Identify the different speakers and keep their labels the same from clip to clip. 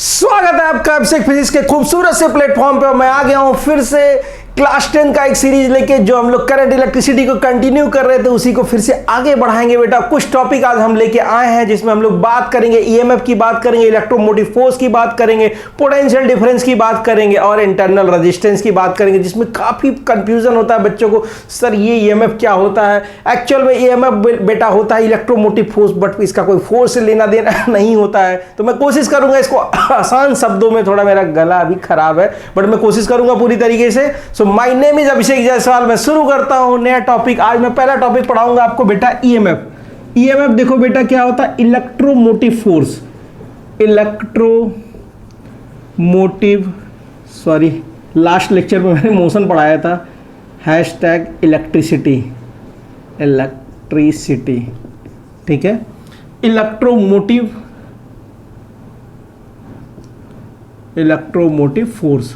Speaker 1: स्वागत है आपका अभिषेक फिजिक्स के खूबसूरत से प्लेटफॉर्म पे। मैं आ गया हूं फिर से क्लास 10 का एक सीरीज लेके, जो हम लोग करंट इलेक्ट्रिसिटी को कंटिन्यू कर रहे थे उसी को फिर से आगे बढ़ाएंगे बेटा। कुछ टॉपिक आज हम लेके आए हैं जिसमें हम लोग बात करेंगे ईएमएफ की बात करेंगे, इलेक्ट्रोमोटिव फोर्स की बात करेंगे, पोटेंशियल डिफरेंस की बात करेंगे और इंटरनल रेजिस्टेंस की बात करेंगे, जिसमें काफी कंफ्यूजन होता है बच्चों को। सर ये ईएमएफ क्या होता है? एक्चुअल में ईएमएफ बेटा होता है इलेक्ट्रोमोटिव फोर्स, बट इसका कोई फोर्स से लेना देना नहीं होता है। तो मैं कोशिश करूंगा इसको आसान शब्दों में, थोड़ा मेरा गला अभी खराब है बट मैं कोशिश करूंगा पूरी तरीके से। सो माय नेम इज अभिषेक जायसवाल। मैं शुरू करता हूं नया टॉपिक। आज मैं पहला टॉपिक पढ़ाऊंगा आपको बेटा ईएमएफ। ईएमएफ देखो बेटा क्या होता है, इलेक्ट्रोमोटिव फोर्स। लास्ट लेक्चर में मैंने मोशन पढ़ाया था, हैशटैग इलेक्ट्रिसिटी, ठीक है। इलेक्ट्रोमोटिव फोर्स,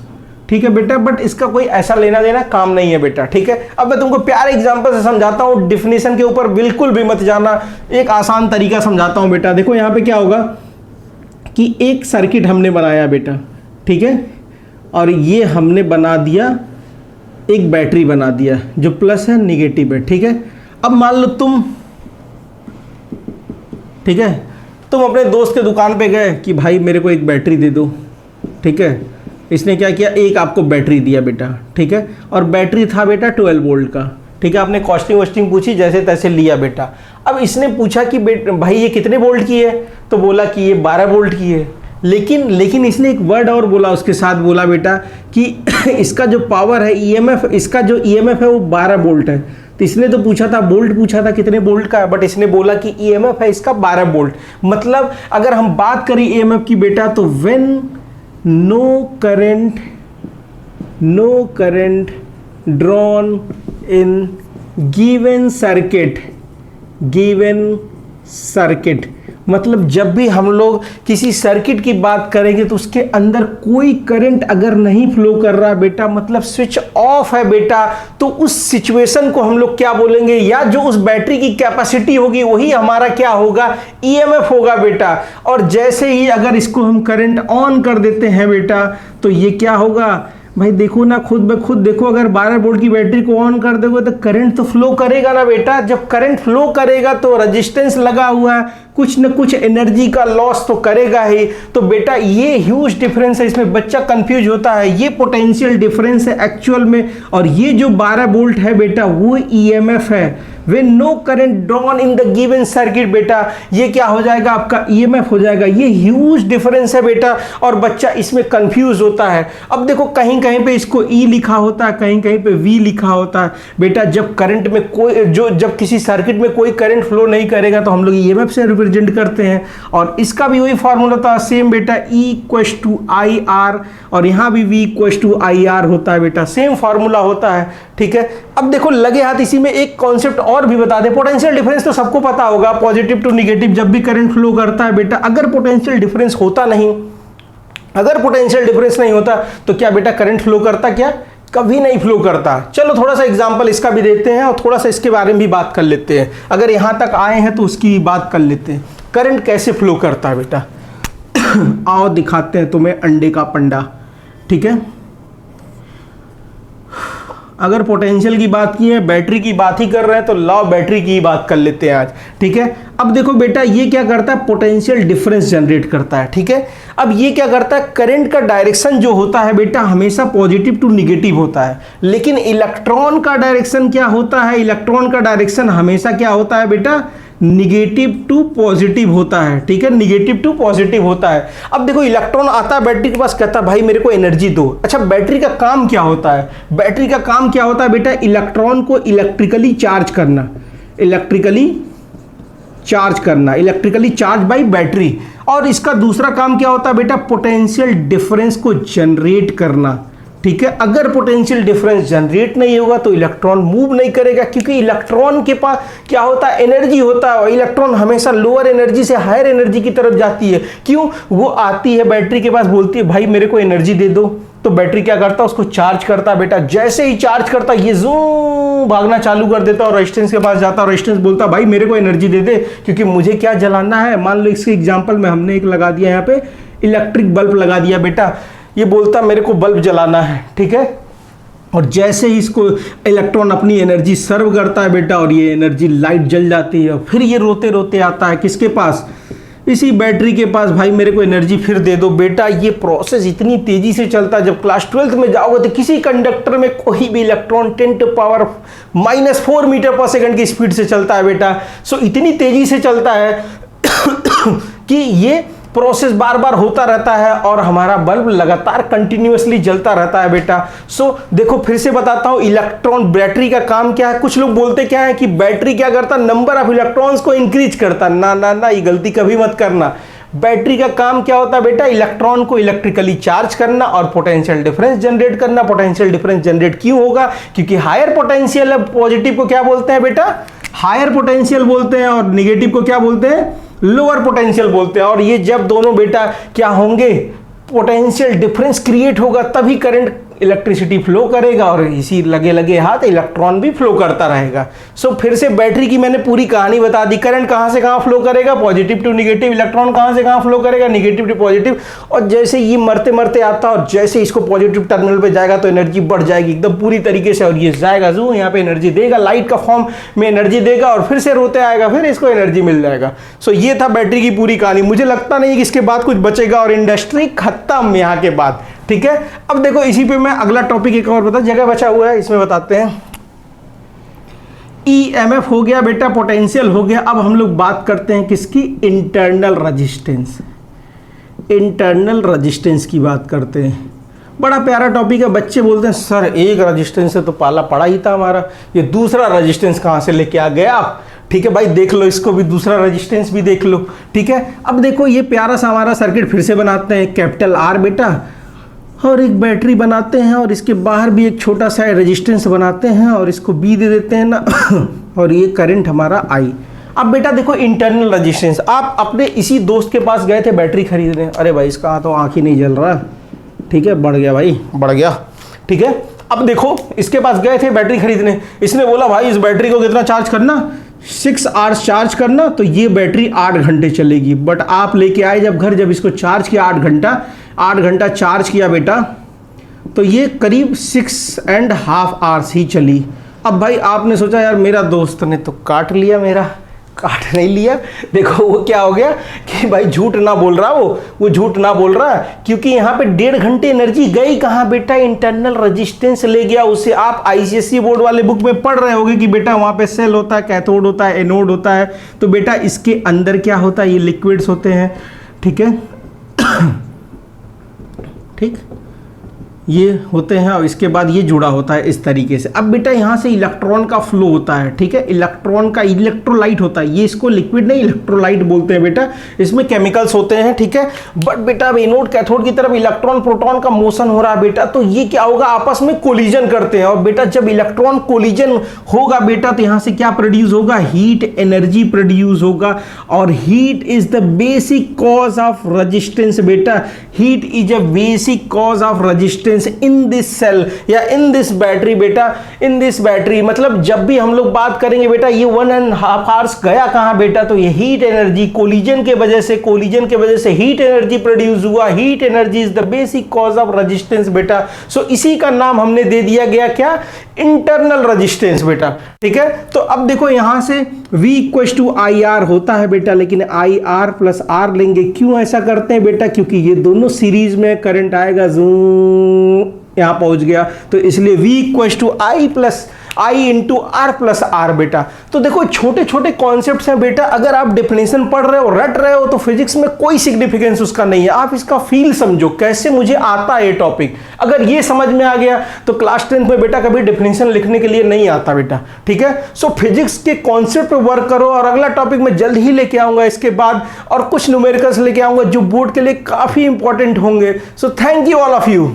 Speaker 1: ठीक है बेटा, बट इसका कोई ऐसा लेना देना काम नहीं है बेटा, ठीक है। अब मैं तुमको प्यारे एग्जांपल से समझाता हूं, डिफिनेशन के ऊपर बिल्कुल भी मत जाना, एक आसान तरीका समझाता हूं बेटा। देखो यहां पे क्या होगा कि एक सर्किट हमने बनाया बेटा, ठीक है, और ये हमने बना दिया, एक बैटरी बना दिया जो प्लस है निगेटिव है, ठीक है। अब मान लो तुम, ठीक है, तुम अपने दोस्त के दुकान पे गए कि भाई मेरे को एक बैटरी दे दो, ठीक है। इसने क्या किया, एक आपको बैटरी दिया बेटा, ठीक है, और बैटरी था बेटा 12 वोल्ट का, ठीक है। आपने कॉस्टिंग वोस्टिंग पूछी, जैसे तैसे लिया बेटा। अब इसने पूछा कि भाई ये कितने वोल्ट की है, तो बोला कि ये 12 वोल्ट की है। लेकिन इसने एक वर्ड और बोला, उसके साथ बोला बेटा कि इसका जो पावर है ईएमएफ, इसका जो ईएमएफ है वो 12 वोल्ट है। तो इसने तो पूछा था, वोल्ट पूछा था कितने वोल्ट का है, बट इसने बोला कि ईएमएफ है इसका 12 वोल्ट। मतलब अगर हम बात करें ईएमएफ की बेटा, तो when no current drawn in given circuit, मतलब जब भी हम लोग किसी सर्किट की बात करेंगे तो उसके अंदर कोई करंट अगर नहीं फ्लो कर रहा बेटा, मतलब स्विच ऑफ है बेटा, तो उस सिचुएशन को हम लोग क्या बोलेंगे, या जो उस बैटरी की कैपेसिटी होगी वही हमारा क्या होगा, ईएमएफ होगा बेटा। और जैसे ही अगर इसको हम करंट ऑन कर देते हैं बेटा, तो ये क्या होगा भाई, देखो ना, खुद ब खुद देखो, अगर 12 वोल्ट की बैटरी को ऑन कर दोगे तो करंट तो फ्लो करेगा ना बेटा। जब करंट फ्लो करेगा तो रेजिस्टेंस लगा हुआ है, कुछ न कुछ एनर्जी का लॉस तो करेगा ही। तो बेटा ये ह्यूज डिफरेंस है, इसमें बच्चा कंफ्यूज होता है। ये पोटेंशियल डिफरेंस है एक्चुअल में, और ये जो 12 वोल्ट है बेटा वो ईएमएफ है। When no current drawn in the given circuit बेटा, ये क्या हो जाएगा, आपका ईएमएफ हो जाएगा। ये ह्यूज डिफरेंस है बेटा, और बच्चा इसमें कंफ्यूज होता है। अब देखो कहीं कहीं पे इसको ई लिखा होता है, कहीं कहीं पे वी लिखा होता है बेटा। जब करंट में कोई, जब किसी सर्किट में कोई करंट फ्लो नहीं करेगा तो हम लोग ईएमएफ से रिप्रेजेंट करते हैं, और इसका भी वही फॉर्मूला था सेम बेटा, E equals to I R, और यहाँ भी V equals to I R होता है बेटा, सेम फॉर्मूला होता है, ठीक है। अब देखो लगे हाथ इसी में एक कॉन्सेप्ट और भी बता दे। पोटेंशियल डिफरेंस तो सबको पता होगा, पॉजिटिव टू निगेटिव जब भी करंट फ्लो करता है बेटा, अगर पोटेंशियल डिफरेंस होता नहीं, अगर पोटेंशियल डिफरेंस नहीं होता तो क्या बेटा करंट फ्लो करता, क्या कभी नहीं फ्लो करता। चलो थोड़ा सा एग्जांपल इसका भी देते हैं और थोड़ा सा इसके बारे में भी बात कर लेते हैं। अगर यहां तक आए हैं तो उसकी बात कर लेते हैं, करंट कैसे फ्लो करता है बेटा। आओ दिखाते हैं तुम्हें अंडे का पंडा, ठीक है। अगर पोटेंशियल की बात की है, बैटरी की बात ही कर रहे हैं, तो लॉ बैटरी की बात कर लेते हैं आज, ठीक है। अब देखो बेटा ये क्या करता है, पोटेंशियल डिफरेंस जनरेट करता है, ठीक है। अब ये क्या करता है, करंट का डायरेक्शन जो होता है बेटा हमेशा पॉजिटिव टू निगेटिव होता है, लेकिन इलेक्ट्रॉन का डायरेक्शन क्या होता है, इलेक्ट्रॉन का डायरेक्शन हमेशा क्या होता है बेटा, निगेटिव टू पॉजिटिव होता है, ठीक है, निगेटिव टू पॉजिटिव होता है। अब देखो इलेक्ट्रॉन आता है बैटरी के पास, कहता है भाई मेरे को एनर्जी दो। अच्छा बैटरी का काम क्या होता है, बैटरी का काम क्या होता है बेटा, इलेक्ट्रॉन को इलेक्ट्रिकली चार्ज करना, इलेक्ट्रिकली चार्ज बाय बैटरी। और इसका दूसरा काम क्या होता है बेटा, पोटेंशियल डिफरेंस को जनरेट करना, ठीक है। अगर पोटेंशियल डिफरेंस जनरेट नहीं होगा तो इलेक्ट्रॉन मूव नहीं करेगा, क्योंकि इलेक्ट्रॉन के पास क्या होता है, एनर्जी होता है। इलेक्ट्रॉन हमेशा लोअर एनर्जी से हायर एनर्जी की तरफ जाती है। क्यों, वो आती है बैटरी के पास, बोलती है भाई मेरे को एनर्जी दे दो, तो बैटरी क्या करता है, उसको चार्ज करता है बेटा। जैसे ही चार्ज करता है ये जूम भागना चालू कर देता और रेजिस्टेंस के पास जाता, और रेजिस्टेंस बोलता भाई मेरे को एनर्जी दे दे, क्योंकि मुझे क्या जलाना है। मान लो इसके एग्जांपल में हमने एक लगा दिया यहाँ पे इलेक्ट्रिक बल्ब लगा दिया बेटा, ये बोलता मेरे को बल्ब जलाना है, ठीक है। और जैसे ही इसको इलेक्ट्रॉन अपनी एनर्जी सर्व करता है बेटा और ये एनर्जी लाइट जल जाती है, फिर ये रोते रोते आता है किसके पास, इसी बैटरी के पास, भाई मेरे को एनर्जी फिर दे दो। बेटा ये प्रोसेस इतनी तेजी से चलता है, जब क्लास 12th में जाओगे तो किसी कंडक्टर में कोई भी इलेक्ट्रॉन 10⁻⁻⁴ मीटर पर सेकंड की स्पीड से चलता है बेटा। सो इतनी तेजी से चलता है कि ये प्रोसेस बार बार होता रहता है और हमारा बल्ब लगातार कंटिन्यूअसली जलता रहता है बेटा। सो देखो फिर से बताता हूं, इलेक्ट्रॉन बैटरी का काम क्या है। कुछ लोग बोलते क्या है कि बैटरी क्या करता, नंबर ऑफ इलेक्ट्रॉन्स को इंक्रीज करता। ना ना ना, ये गलती कभी मत करना। बैटरी का काम क्या होता है बेटा, इलेक्ट्रॉन को इलेक्ट्रिकली चार्ज करना और पोटेंशियल डिफरेंस जनरेट करना। पोटेंशियल डिफरेंस जनरेट क्यों होगा, क्योंकि हायर पोटेंशियल है, पॉजिटिव को क्या बोलते हैं बेटा, हायर पोटेंशियल बोलते हैं, और निगेटिव को क्या बोलते हैं, लोअर पोटेंशियल बोलते हैं। और ये जब दोनों बेटा क्या होंगे, पोटेंशियल डिफरेंस क्रिएट होगा, तभी करंट इलेक्ट्रिसिटी फ्लो करेगा और इसी लगे लगे हाथ इलेक्ट्रॉन भी फ्लो करता रहेगा। सो फिर से बैटरी की मैंने पूरी कहानी बता दी। करंट कहां से कहां फ्लो करेगा, पॉजिटिव टू निगेटिव, इलेक्ट्रॉन कहां से कहां फ्लो करेगा, निगेटिव टू पॉजिटिव। और जैसे ये मरते मरते आता है और जैसे इसको पॉजिटिव टर्मिनल पे जाएगा तो एनर्जी बढ़ जाएगी एकदम पूरी तरीके से, और ये जाएगा जो यहाँ पे एनर्जी देगा, लाइट का फॉर्म में एनर्जी देगा और फिर से रोते आएगा, फिर इसको एनर्जी मिल जाएगा। सो ये था बैटरी की पूरी कहानी। मुझे लगता नहीं कि इसके बाद कुछ बचेगा और इंडस्ट्री खत्म यहाँ के बाद, ठीक है। अब देखो इसी पे मैं अगला टॉपिक एक और बता, जगह बचा हुआ है इसमें बताते हैं। ईएमएफ हो गया बेटा, पोटेंशियल हो गया। अब हम लोग बात करते हैं किसकी, इंटरनल रेजिस्टेंस। इंटरनल रेजिस्टेंस की बात करते हैं। बड़ा प्यारा टॉपिक है। बच्चे बोलते हैं सर एक रेजिस्टेंस से तो पाला पड़ा ही था हमारा, ये दूसरा रेजिस्टेंस कहाँ से लेके आ गए आप। ठीक है भाई, देख लो इसको भी, दूसरा रेजिस्टेंस भी देख लो, ठीक है। अब देखो ये प्यारा सा हमारा सर्किट फिर से बनाते हैं। कैपिटल आर बेटा, और एक बैटरी बनाते हैं और इसके बाहर भी एक छोटा सा रेजिस्टेंस बनाते हैं और इसको बी दे देते हैं ना और ये करंट हमारा आई। अब बेटा देखो इंटरनल रेजिस्टेंस, आप अपने इसी दोस्त के पास गए थे बैटरी खरीदने, अरे भाई इसका तो आँख ही नहीं जल रहा, ठीक है, बढ़ गया भाई, बढ़ गया, ठीक है। अब देखो इसके पास गए थे बैटरी खरीदने, इसने बोला भाई इस बैटरी को कितना चार्ज करना, 6 आवर्स चार्ज करना, तो ये बैटरी 8 घंटे चलेगी। बट आप लेके आए जब घर, जब इसको चार्ज किया 8 घंटा चार्ज किया बेटा, तो ये करीब 6.5 आवर्स ही चली। अब भाई आपने सोचा यार मेरा दोस्त ने तो काट लिया, मेरा काट नहीं लिया। देखो वो क्या हो गया कि भाई झूठ ना बोल रहा, वो झूठ ना बोल रहा, क्योंकि यहाँ पे 1.5 घंटे एनर्जी गई कहाँ बेटा, इंटरनल रेजिस्टेंस ले गया उसे। आप आईसीएसई बोर्ड वाले बुक में पढ़ रहे होगे कि बेटा वहाँ पे सेल होता है, कैथोड होता है, एनोड होता है। तो बेटा इसके अंदर क्या होता है, ये लिक्विड्स होते हैं, ठीक है ठीक, ये होते हैं और इसके बाद ये जुड़ा होता है इस तरीके से। अब बेटा यहाँ से इलेक्ट्रॉन का फ्लो होता है, ठीक है, इलेक्ट्रॉन का इलेक्ट्रोलाइट होता है, ये इसको लिक्विड नहीं इलेक्ट्रोलाइट बोलते हैं बेटा, इसमें केमिकल्स होते हैं, ठीक है। बट बेटा अब एनोड कैथोड की तरफ इलेक्ट्रॉन प्रोटॉन का मोशन हो रहा है बेटा, तो ये क्या होगा, आपस में कोलिजन करते हैं। और बेटा जब इलेक्ट्रॉन कोलिजन होगा बेटा तो यहाँ से क्या प्रोड्यूस होगा, हीट एनर्जी प्रोड्यूस होगा। और heat is the basic cause of resistance बेटा, heat is a basic cause of resistance in this cell या इन दिस बैटरी बेटा, इन दिस बैटरी। मतलब जब भी हम लोग बात करेंगे बेटा ये 1.5 आवर्स गया कहां बेटा, तो ये हीट एनर्जी कोलिजन के वजह से हीट एनर्जी प्रोड्यूस हुआ। Heat energy is the basic cause of resistance बेटा। सो इसी का नाम हमने दे दिया गया क्या, इंटरनल रेजिस्टेंस बेटा, ठीक है। तो अब देखो यहां से V equals to I R होता है बेटा, लेकिन आई आर प्लस आर लेंगे। क्यों ऐसा करते हैं बेटा, क्योंकि ये दोनों सीरीज में करंट आएगा, यहां पहुंच गया, तो इसलिए V equals to I into R plus R बेटा। तो देखो छोटे छोटे कॉन्सेप्ट्स हैं बेटा, अगर आप डेफिनेशन पढ़ रहे हो, रट रहे हो, तो फिजिक्स में कोई सिग्निफिकेंस उसका नहीं है। आप इसका फील समझो, कैसे मुझे आता है ये टॉपिक। अगर ये समझ में आ गया तो क्लास 10th में बेटा कभी डेफिनेशन लिखने के लिए नहीं आता बेटा, ठीक है। सो फिजिक्स के कॉन्सेप्ट पे वर्क करो, और अगला टॉपिक मैं जल्द ही लेके आऊंगा इसके बाद, और कुछ न्यूमेरिकल्स लेके आऊंगा जो बोर्ड के लिए काफी इंपॉर्टेंट होंगे। So thank you all of you.